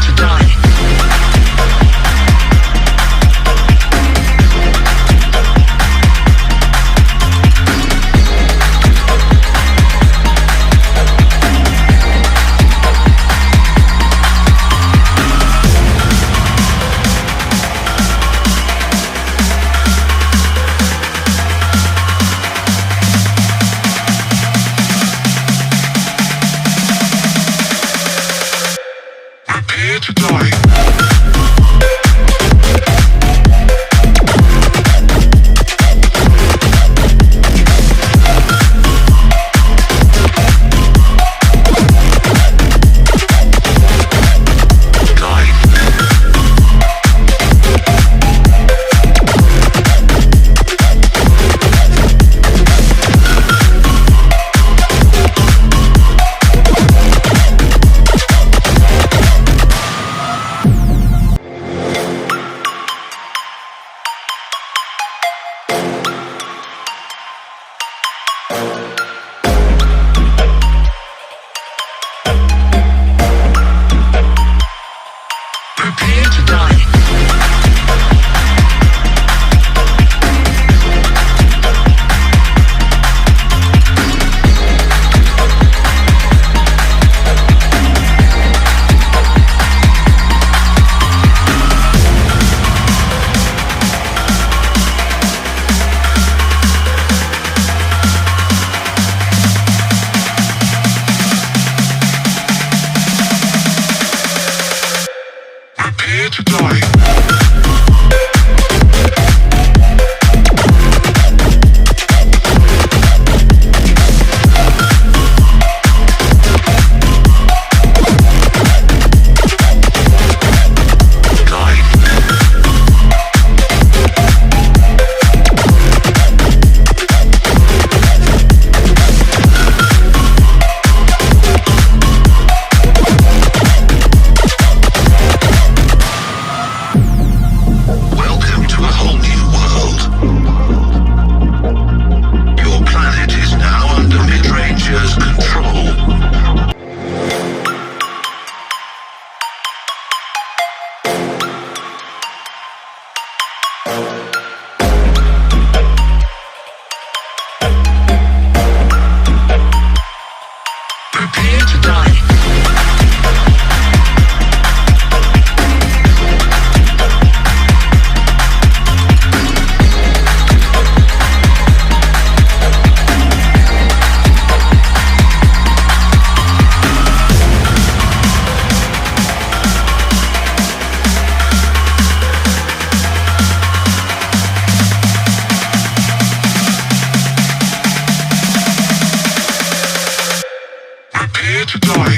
to die. Prepare to die.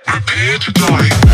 Prepare to die.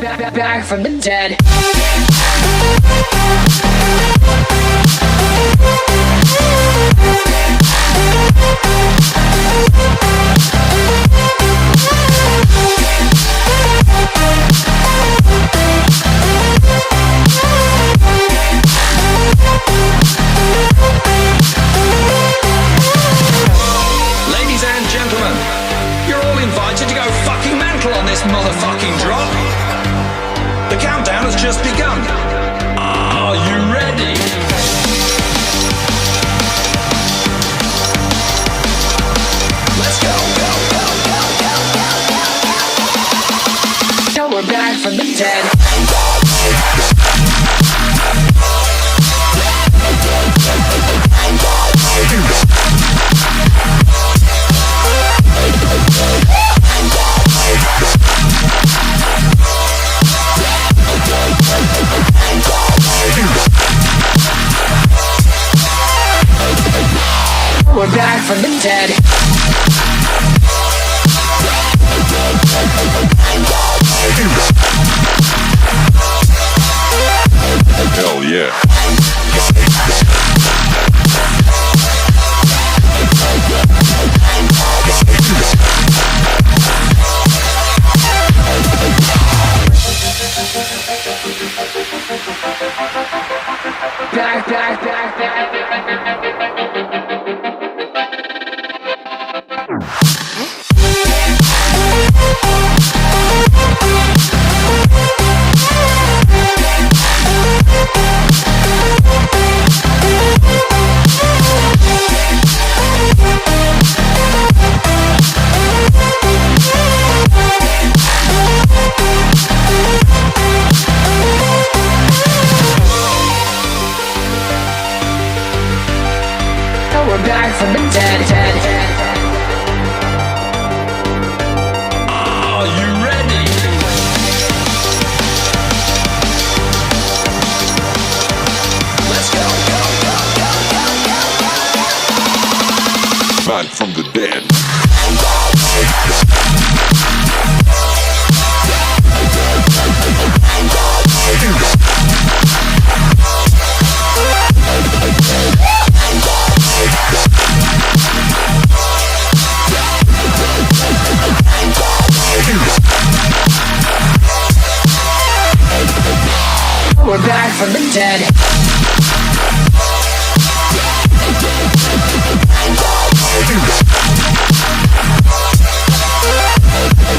back from the dead. Ladies and gentlemen, you're all invited to go fucking mental on this motherfucking drop. The countdown has just begun. Are you ready? Let's go, go, go, go, go, go. Now we're back from the dead. We're back from the dead. Hell yeah. Back. We're back from the dead. Are you ready? Let's go, go, go, go, go, go, go. Man from the dead. We're back from the dead.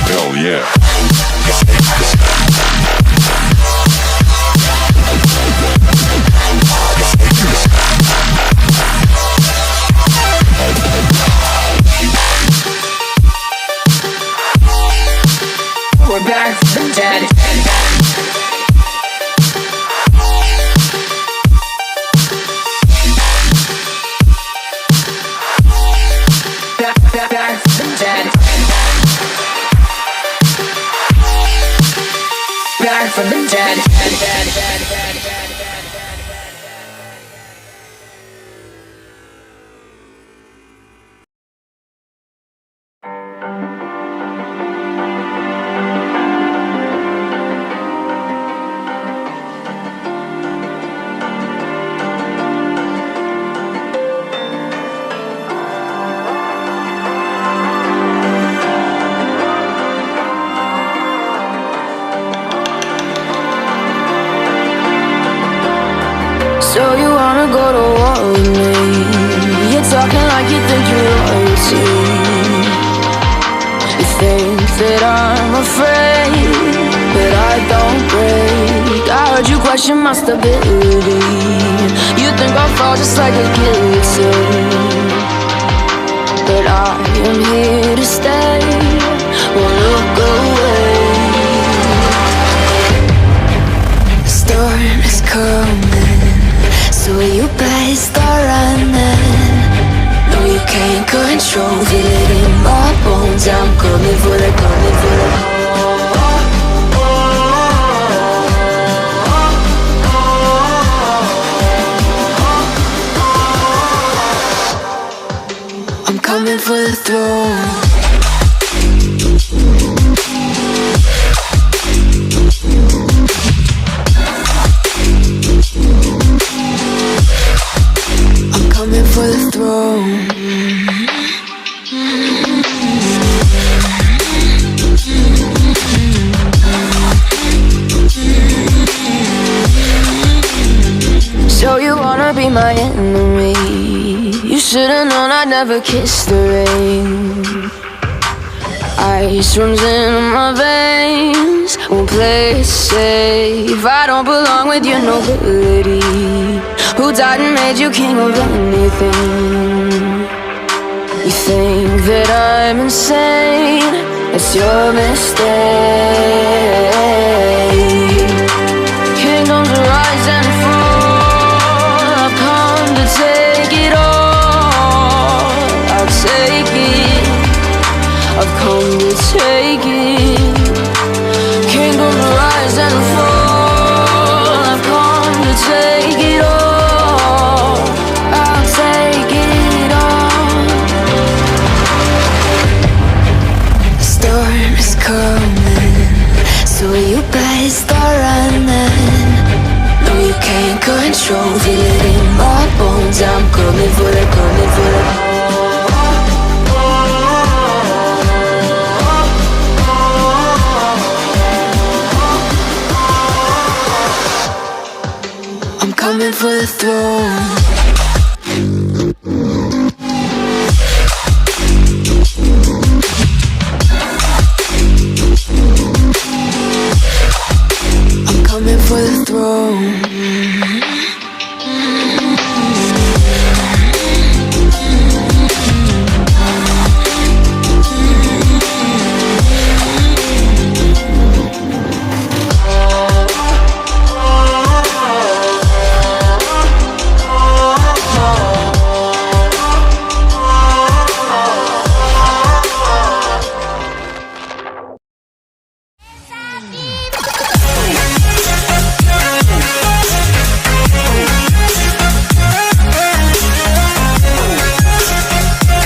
Hell yeah. We're back from the dead. Back from the dead. Back from the dead. So you wanna go to war with me? You're talking like you think you're royalty. You think that I'm afraid, but I don't break. I heard you question my stability. You think I'll fall just like a guillotine, but I am here to stay. Won't look away. The storm is coming, so you better start running. No, you can't control, feel it in my bones. I'm coming for the, coming for the. I'm coming for the throne. throne. So you wanna be my enemy? You should've known I'd never kiss the rain. Ice runs in my veins, won't play it safe. I don't belong with your nobility. Who died and made you king of anything? You think that I'm insane? It's your mistake. Kingdoms rise and fall. I've come to take it all. I'll take it. I've come to take it. Kingdoms rise and fall. I've come to take it all. I'll take it all. The storm is coming, so you better start running. No, you can't control, feel it in my bones. I'm coming for the, coming for the. I'm coming for the throne.